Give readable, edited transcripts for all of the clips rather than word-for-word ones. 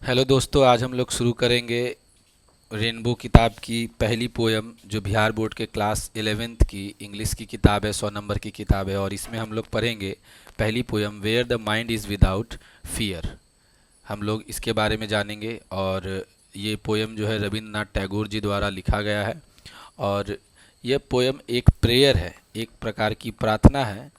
Hello दोस्तों, आज हम लोग शुरू करेंगे रेनबो किताब की पहली पोयम, जो बिहार बोर्ड के क्लास 11th की इंग्लिश की किताब है। 100 नंबर की किताब है और इसमें हम लोग पढ़ेंगे पहली poem, where the mind is without fear. हम लोग इसके बारे में जानेंगे। और ये पोयम जो है रविंद्रनाथ टैगोर जी द्वारा लिखा गया है। और यह पोयम एक प्रेयर है, एक प्रकार की प्रार्थना है।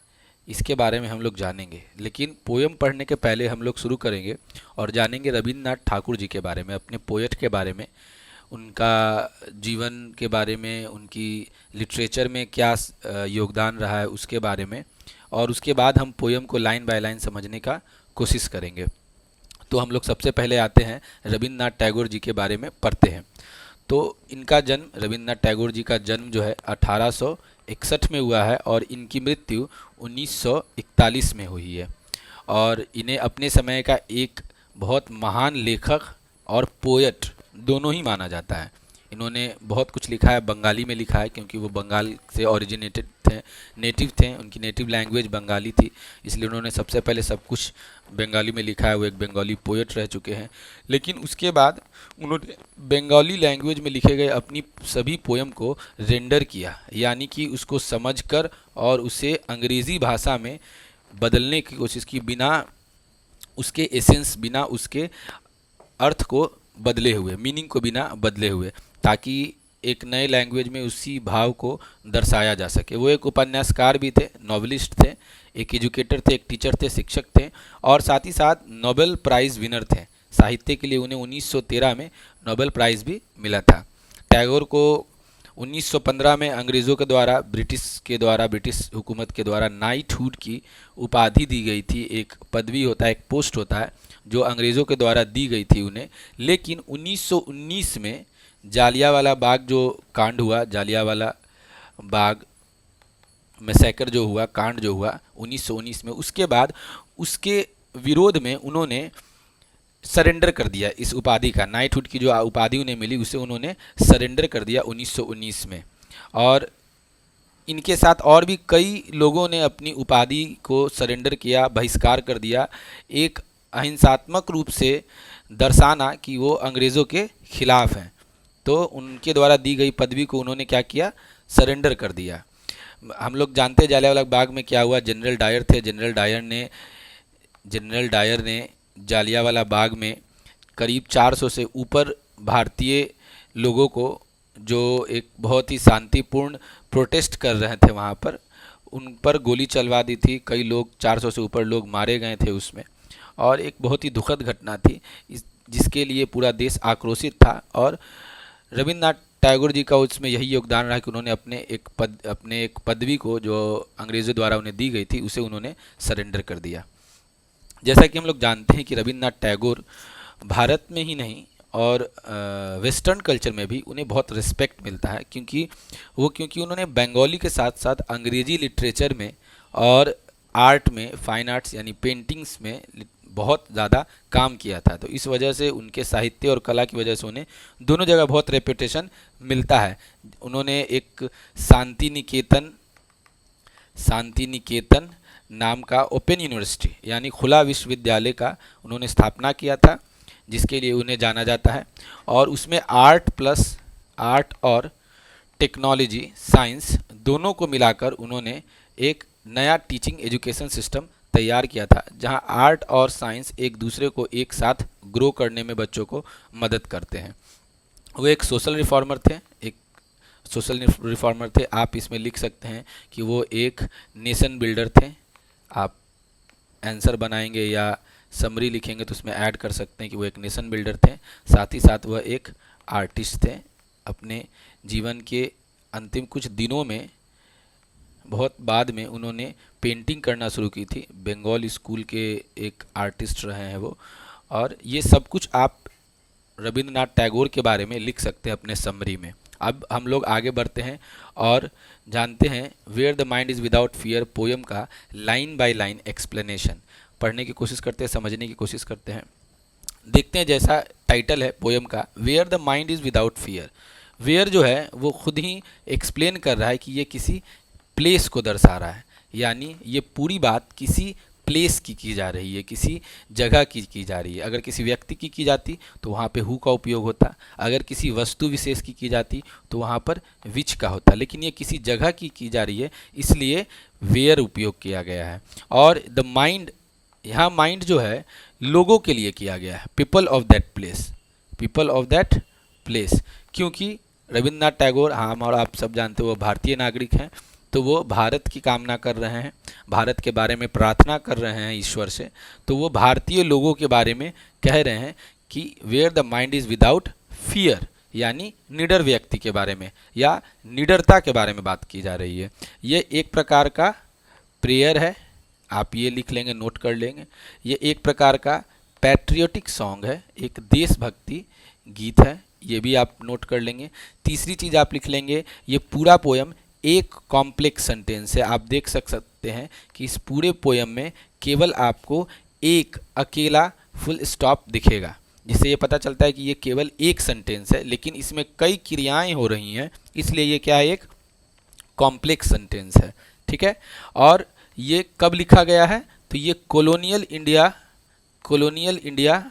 इसके बारे में हम लोग जानेंगे, लेकिन पोयम पढ़ने के पहले हम लोग शुरू करेंगे और जानेंगे रविंद्रनाथ ठाकुर जी के बारे में, अपने पोएट के बारे में, उनका जीवन के बारे में, उनकी लिटरेचर में क्या योगदान रहा है उसके बारे में। और उसके बाद हम पोयम को लाइन बाय लाइन समझने का कोशिश करेंगे। तो हम लोग सबसे पहले आते हैं रविंद्रनाथ टैगोर जी के बारे में पढ़ते हैं। तो इनका जन्म, रविंद्रनाथ टैगोर जी का जन्म जो है 1861 में हुआ है और इनकी मृत्यु 1941 में हुई है। और इन्हें अपने समय का एक बहुत महान लेखक और पोएट दोनों ही माना जाता है। इन्होंने बहुत कुछ लिखा है, बंगाली में लिखा है क्योंकि वो बंगाल से ओरिजिनेटेड थे, नेटिव थे, उनकी नेटिव लैंग्वेज बंगाली थी, इसलिए उन्होंने सबसे पहले सब कुछ बंगाली में लिखा है। वो एक बंगाली पोएट रह चुके हैं। लेकिन उसके बाद उन्होंने बंगाली लैंग्वेज में लिखे गए अपनी सभी पोयम को रेंडर किया, यानी कि उसको समझकर और उसे अंग्रेज़ी भाषा में बदलने की कोशिश की, बिना उसके एसेंस, बिना उसके अर्थ को बदले हुए, मीनिंग को बिना बदले हुए, ताकि एक नए लैंग्वेज में उसी भाव को दर्शाया जा सके। वो एक उपन्यासकार भी थे, नॉवलिस्ट थे, एक एजुकेटर थे, एक टीचर थे, शिक्षक थे और साथ ही साथ नोबेल प्राइज़ विनर थे। साहित्य के लिए उन्हें 1913 में नोबेल प्राइज़ भी मिला था। टैगोर को 1915 में अंग्रेज़ों के द्वारा, ब्रिटिश हुकूमत के द्वारा नाइटहुड की उपाधि दी गई थी। एक पदवी होता है, एक पोस्ट होता है जो अंग्रेज़ों के द्वारा दी गई थी उन्हें। लेकिन 1919 में जालियांवाला बाग जो कांड हुआ, जालियांवाला बाग मैसेकर जो हुआ, कांड जो हुआ 1919 में, उसके बाद उसके विरोध में उन्होंने सरेंडर कर दिया इस उपाधि का। नाइटहुड की जो उपाधि उन्हें मिली उसे उन्होंने सरेंडर कर दिया 1919 में। और इनके साथ और भी कई लोगों ने अपनी उपाधि को सरेंडर किया, बहिष्कार कर दिया, एक अहिंसात्मक रूप से दर्शाना कि वो अंग्रेज़ों के खिलाफ हैं। तो उनके द्वारा दी गई पदवी को उन्होंने क्या किया, सरेंडर कर दिया। हम लोग जानते हैं जालियांवाला बाग में क्या हुआ। जनरल डायर थे, जनरल डायर ने जालियांवाला बाग में करीब 400 से ऊपर भारतीय लोगों को, जो एक बहुत ही शांतिपूर्ण प्रोटेस्ट कर रहे थे वहाँ पर, उन पर गोली चलवा दी थी। कई लोग, 400 से ऊपर लोग मारे गए थे उसमें। और एक बहुत ही दुखद घटना थी जिसके लिए पूरा देश आक्रोशित था। और रविंद्रनाथ टैगोर जी का उसमें यही योगदान रहा कि उन्होंने अपने एक पदवी को, जो अंग्रेज़ों द्वारा उन्हें दी गई थी, उसे उन्होंने सरेंडर कर दिया। जैसा कि हम लोग जानते हैं कि रविंद्रनाथ टैगोर भारत में ही नहीं और वेस्टर्न कल्चर में भी उन्हें बहुत रिस्पेक्ट मिलता है, क्योंकि उन्होंने बंगाली के साथ साथ अंग्रेजी लिटरेचर में और आर्ट में, फाइन आर्ट्स यानी पेंटिंग्स में बहुत ज़्यादा काम किया था। तो इस वजह से उनके साहित्य और कला की वजह से उन्हें दोनों जगह बहुत रेपुटेशन मिलता है। उन्होंने एक शांति निकेतन नाम का ओपन यूनिवर्सिटी यानी खुला विश्वविद्यालय का उन्होंने स्थापना किया था, जिसके लिए उन्हें जाना जाता है। और उसमें आर्ट और टेक्नोलॉजी, साइंस दोनों को मिलाकर उन्होंने एक नया टीचिंग एजुकेशन सिस्टम तैयार किया था, जहां आर्ट और साइंस एक दूसरे को एक साथ ग्रो करने में बच्चों को मदद करते हैं। वो एक सोशल रिफॉर्मर थे। आप इसमें लिख सकते हैं कि वो एक नेशन बिल्डर थे। आप आंसर बनाएंगे या समरी लिखेंगे तो उसमें ऐड कर सकते हैं कि वो एक नेशन बिल्डर थे। साथ ही साथ वह एक आर्टिस्ट थे। अपने जीवन के अंतिम कुछ दिनों में, बहुत बाद में, उन्होंने पेंटिंग करना शुरू की थी। बंगाल स्कूल के एक आर्टिस्ट रहे हैं वो। और ये सब कुछ आप रविंद्रनाथ टैगोर के बारे में लिख सकते हैं अपने समरी में। अब हम लोग आगे बढ़ते हैं और जानते हैं where the mind is without fear poem का लाइन बाय लाइन एक्सप्लेनेशन पढ़ने की कोशिश करते हैं, समझने की कोशिश करते हैं। देखते हैं, जैसा टाइटल है पोयम का, where the mind is without fear. Where जो है वो खुद ही एक्सप्लेन कर रहा है कि ये किसी प्लेस को दर्शा रहा है, यानी ये पूरी बात किसी प्लेस की जा रही है, किसी जगह की जा रही है। अगर किसी व्यक्ति की जाती तो वहाँ पे हु का उपयोग होता, अगर किसी वस्तु विशेष की जाती तो वहाँ पर विच का होता, लेकिन ये किसी जगह की जा रही है इसलिए वेयर उपयोग किया गया है। और द माइंड, यहाँ माइंड जो है लोगों के लिए किया गया है, people of that place, people of that place, क्योंकि रविन्द्रनाथ टैगोर, हम और आप सब जानते हो वो भारतीय नागरिक हैं, तो वो भारत की कामना कर रहे हैं, भारत के बारे में प्रार्थना कर रहे हैं ईश्वर से, तो वो भारतीय लोगों के बारे में कह रहे हैं कि where the mind is without fear, यानी निडर व्यक्ति के बारे में या निडरता के बारे में बात की जा रही है। ये एक प्रकार का प्रेयर है, आप ये लिख लेंगे, नोट कर लेंगे। ये एक प्रकार का पैट्रियोटिक सॉन्ग है, एक देशभक्ति गीत है, ये भी आप नोट कर लेंगे। तीसरी चीज़ आप लिख लेंगे, ये पूरा पोयम एक कॉम्प्लेक्स सेंटेंस है। आप देख सकते हैं कि इस पूरे पोयम में केवल आपको एक अकेला फुल स्टॉप दिखेगा, जिससे ये पता चलता है कि ये केवल एक सेंटेंस है, लेकिन इसमें कई क्रियाएं हो रही हैं, इसलिए ये क्या है, एक कॉम्प्लेक्स सेंटेंस है। ठीक है, और ये कब लिखा गया है, तो ये कॉलोनियल इंडिया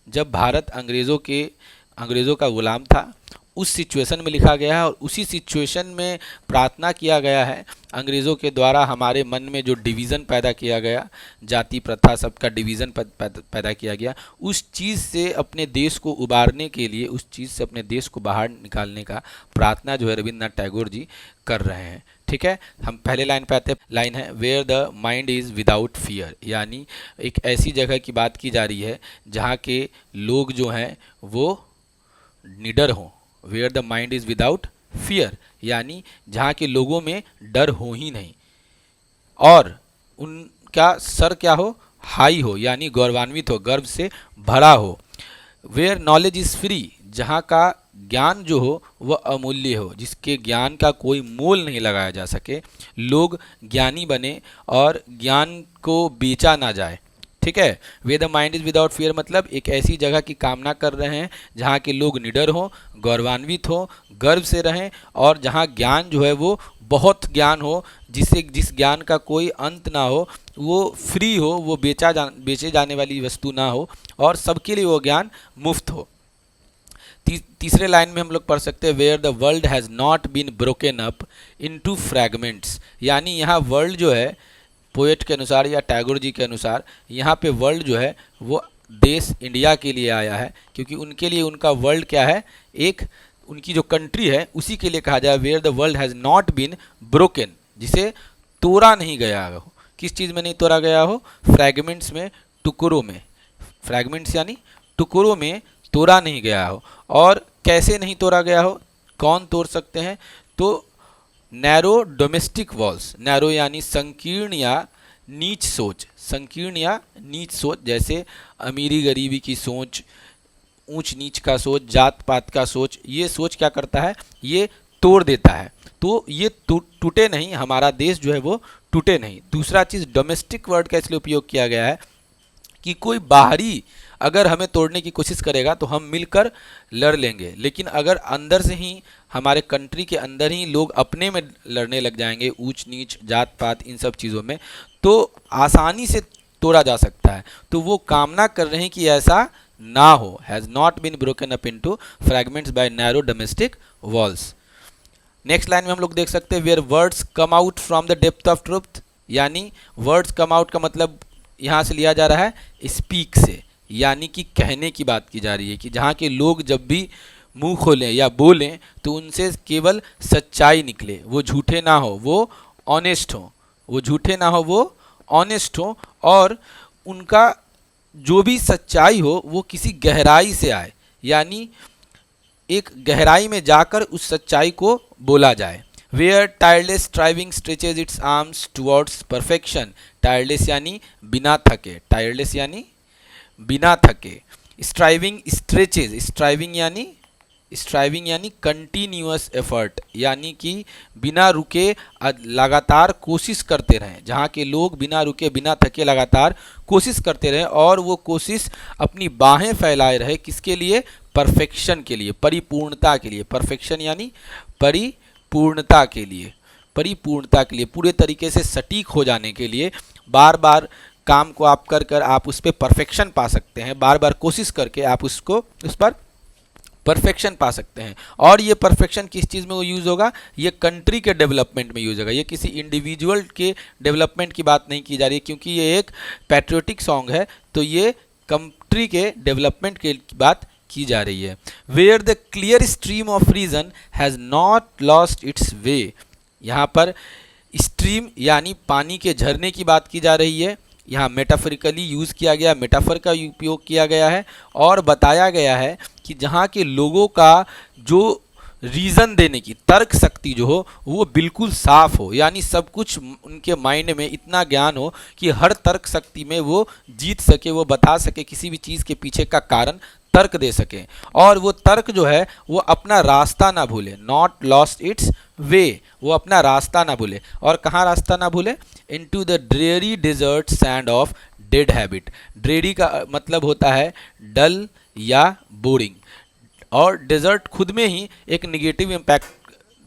जब भारत अंग्रेज़ों का गुलाम था उस सिचुएशन में लिखा गया है, और उसी सिचुएशन में प्रार्थना किया गया है अंग्रेज़ों के द्वारा। हमारे मन में जो डिवीज़न पैदा किया गया, जाति प्रथा सबका डिवीज़न पैदा किया गया, उस चीज़ से अपने देश को उबारने के लिए, उस चीज़ से अपने देश को बाहर निकालने का प्रार्थना जो है रविन्द्रनाथ टैगोर जी कर रहे हैं। ठीक है, हम पहले लाइन पे आते हैं। लाइन है where the mind is without fear, यानी एक ऐसी जगह की बात की जा रही है जहाँ के लोग जो हैं वो निडर हों। Where the mind is without fear, यानी जहाँ के लोगों में डर हो ही नहीं, और उनका सर क्या हो, हाई हो, यानी गौरवान्वित हो, गर्व से भरा हो। वेयर नॉलेज इज़ फ्री, जहाँ का ज्ञान जो हो वह अमूल्य हो, जिसके ज्ञान का कोई मोल नहीं लगाया जा सके, लोग ज्ञानी बने और ज्ञान को बेचा ना जाए। ठीक है, way the mind is without fear मतलब एक ऐसी जगह की कामना कर रहे हैं जहाँ के लोग निडर हों, गौरवान्वित हो, गर्व से रहें, और जहाँ ज्ञान जो है वो बहुत ज्ञान हो, जिस ज्ञान का कोई अंत ना हो, वो फ्री हो, वो बेचे जाने वाली वस्तु ना हो, और सबके लिए वो ज्ञान मुफ्त हो। तीसरे लाइन में हम लोग पढ़ सकते हैं where the world has not been broken up into fragments, यानी यहाँ वर्ल्ड जो है पोएट के अनुसार या टैगोर जी के अनुसार यहाँ पे वर्ल्ड जो है वो देश इंडिया के लिए आया है, क्योंकि उनके लिए उनका वर्ल्ड क्या है, एक उनकी जो कंट्री है उसी के लिए कहा जाए where the world has not been broken, जिसे तोड़ा नहीं गया हो। किस चीज़ में नहीं तोड़ा गया हो, फ्रैगमेंट्स में, टुकड़ों में, फ्रैगमेंट्स यानी टुकड़ों में तोड़ा नहीं गया हो। और कैसे नहीं तोड़ा गया हो, कौन तोड़ सकते हैं, तो नैरो डोमेस्टिक वॉल्स, नैरो यानी संकीर्ण या नीच सोच, संकीर्ण या नीच सोच, जैसे अमीरी गरीबी की सोच, ऊंच नीच का सोच, जात पात का सोच, ये सोच क्या करता है, ये तोड़ देता है। तो ये टूटे नहीं, हमारा देश जो है वो टूटे नहीं। दूसरा चीज़ डोमेस्टिक वर्ड का इसलिए उपयोग किया गया है कि कोई बाहरी अगर हमें तोड़ने की कोशिश करेगा तो हम मिलकर लड़ लेंगे, लेकिन अगर अंदर से ही हमारे कंट्री के अंदर ही लोग अपने में लड़ने लग जाएंगे, ऊंच नीच जात पात इन सब चीज़ों में, तो आसानी से तोड़ा जा सकता है। तो वो कामना कर रहे हैं कि ऐसा ना हो, has not been broken up into fragments by narrow domestic walls. Next line में हम लोग देख सकते हैं where words come out from the depth of truth, यानी वर्ड्स कम आउट का मतलब यहाँ से लिया जा रहा है स्पीक से, यानी कि कहने की बात की जा रही है कि जहाँ के लोग जब भी मुंह खोलें या बोलें तो उनसे केवल सच्चाई निकले, वो झूठे ना हो, वो ऑनेस्ट हो, वो झूठे ना हो, वो ऑनेस्ट हो, और उनका जो भी सच्चाई हो वो किसी गहराई से आए, यानी एक गहराई में जाकर उस सच्चाई को बोला जाए। Where tireless striving stretches its arms towards perfection, tireless यानी बिना थके, टायरलेस यानी बिना थके, स्ट्राइविंग स्ट्रेचेज, स्ट्राइविंग यानी कंटिन्यूअस एफर्ट, यानी कि बिना रुके लगातार कोशिश करते रहें, जहाँ के लोग बिना रुके बिना थके लगातार कोशिश करते रहें, और वो कोशिश अपनी बाहें फैलाए रहे, किसके लिए, परफेक्शन के लिए, परिपूर्णता के लिए, परफेक्शन यानी परिपूर्णता के लिए, परिपूर्णता के लिए, पूरे तरीके से सटीक हो जाने के लिए बार बार काम को आप कर कर आप उस पर परफेक्शन पा सकते हैं, बार बार कोशिश करके आप उस पर परफेक्शन पा सकते हैं। और ये परफेक्शन किस चीज़ में वो यूज़ होगा, ये कंट्री के डेवलपमेंट में यूज़ होगा। ये किसी इंडिविजुअल के डेवलपमेंट की बात नहीं की जा रही है, क्योंकि ये एक पैट्रियोटिक सॉन्ग है, तो ये कंट्री के डेवलपमेंट की बात की जा रही है। Where the clear stream of reason has not lost its way, यहाँ पर स्ट्रीम यानी पानी के झरने की बात की जा रही है। यहाँ मेटाफरिकली यूज़ किया गया, मेटाफर का उपयोग किया गया है और बताया गया है कि जहाँ के लोगों का जो रीज़न देने की तर्क शक्ति जो हो वो बिल्कुल साफ हो, यानी सब कुछ उनके माइंड में इतना ज्ञान हो कि हर तर्क शक्ति में वो जीत सके, वो बता सके, किसी भी चीज़ के पीछे का कारण तर्क दे सके, और वो तर्क जो है वो अपना रास्ता ना भूले, नॉट लॉस्ट इट्स वे, वो अपना रास्ता ना भूले। और कहाँ रास्ता ना भूले, into the dreary desert sand of dead habit. Dreary का मतलब होता है डल या बोरिंग, और डेजर्ट खुद में ही एक निगेटिव इम्पैक्ट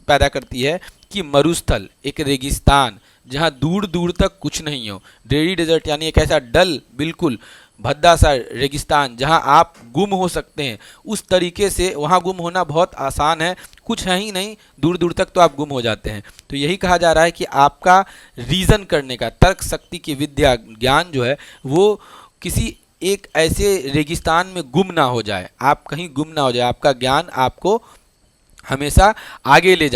पैदा करती है कि मरुस्थल, एक रेगिस्तान जहाँ दूर दूर तक कुछ नहीं हो। ड्रेरी डेजर्ट यानी एक ऐसा डल, बिल्कुल भद्दा सा रेगिस्तान जहाँ आप गुम हो सकते हैं। उस तरीके से वहाँ गुम होना बहुत आसान है, कुछ है ही नहीं, दूर दूर तक तो आप गुम हो जाते हैं। तो यही कहा जा रहा है कि आपका रीज़न करने का, तर्क शक्ति की विद्या, ज्ञान जो है वो किसी एक ऐसे रेगिस्तान में गुम ना हो जाए, आप कहीं गुम ना हो जाए, आपका ज्ञान आपको हमेशा आगे ले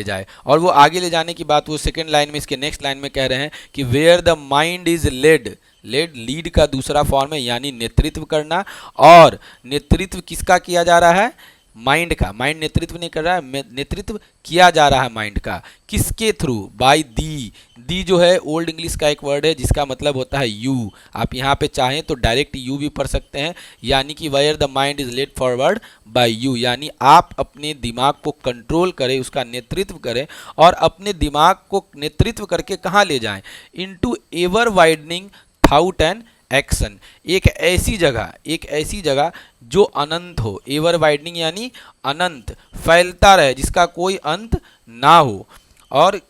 जाए। और वो आगे ले जाने की बात वो सेकेंड लाइन में, इसके नेक्स्ट लाइन में कह रहे हैं कि where the mind is led, lead का दूसरा फॉर्म है यानी नेतृत्व करना, और नेतृत्व किसका किया जा रहा है, माइंड का। माइंड नेतृत्व नहीं कर रहा है, नेतृत्व किया जा रहा है माइंड का। किसके थ्रू, बाय दी जो है ओल्ड इंग्लिश का एक वर्ड है जिसका मतलब होता है यू। आप यहाँ पे चाहें तो डायरेक्ट यू भी पढ़ सकते हैं, यानी कि where the mind is led forward by you, यानी आप अपने दिमाग को कंट्रोल करें, उसका नेतृत्व करें, और अपने दिमाग को नेतृत्व करके कहाँ ले जाएं, into ever widening thought and action, एक ऐसी जगह जो अनंत हो। एवर वाइडनिंग यानी अनंत, फैलता रहे, जिसका कोई अंत ना हो। और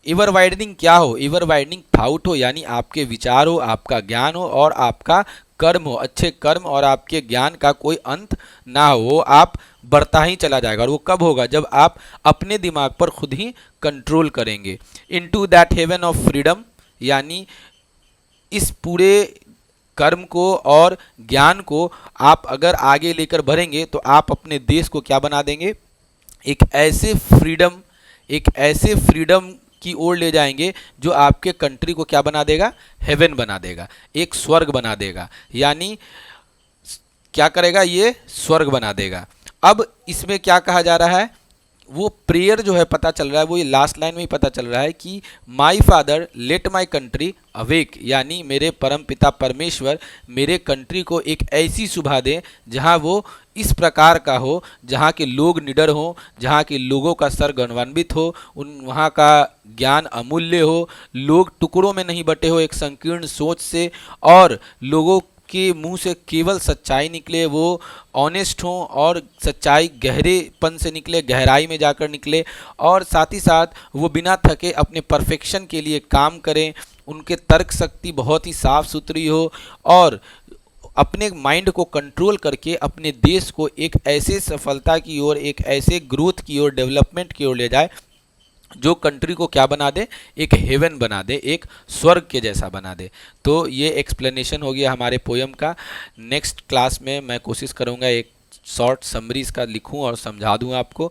एवर वाइडनिंग क्या हो, एवर वाइडनिंग थाउट हो, यानी आपके विचार हो, आपका ज्ञान हो और आपका कर्म हो, अच्छे कर्म और आपके ज्ञान का कोई अंत ना हो, वो आप बढ़ता ही चला जाएगा। और वो कब होगा, जब आप अपने दिमाग पर खुद ही कंट्रोल करेंगे। Into that heaven of freedom, यानी इस पूरे कर्म को और ज्ञान को आप अगर आगे लेकर बढ़ेंगे तो आप अपने देश को क्या बना देंगे, एक ऐसे फ्रीडम की ओर ले जाएंगे जो आपके कंट्री को क्या बना देगा, हेवन बना देगा, एक स्वर्ग बना देगा। यानी क्या करेगा, ये स्वर्ग बना देगा। अब इसमें क्या कहा जा रहा है, वो प्रेयर जो है पता चल रहा है, वो ये लास्ट लाइन में ही पता चल रहा है कि my father let my country awake, यानी मेरे परम पिता परमेश्वर मेरे कंट्री को एक ऐसी सुबह दें जहाँ वो इस प्रकार का हो, जहाँ के लोग निडर हों, जहाँ के लोगों का सर गौरवान्वित हो, वहाँ का ज्ञान अमूल्य हो, लोग टुकड़ों में नहीं बटे हो एक संकीर्ण सोच से, और लोगों के मुंह से केवल सच्चाई निकले, वो ऑनेस्ट हों और सच्चाई गहरेपन से निकले, गहराई में जाकर निकले, और साथ ही साथ वो बिना थके अपने परफेक्शन के लिए काम करें, उनके तर्क शक्ति बहुत ही साफ सुथरी हो, और अपने माइंड को कंट्रोल करके अपने देश को एक ऐसे सफलता की ओर, एक ऐसे ग्रोथ की ओर, डेवलपमेंट की ओर ले जाए जो कंट्री को क्या बना दे, एक हेवन बना दे, एक स्वर्ग के जैसा बना दे। तो ये एक्सप्लेनेशन हो गया हमारे पोयम का। नेक्स्ट क्लास में मैं कोशिश करूँगा एक शॉर्ट समरी इसका लिखूँ और समझा दूँ आपको।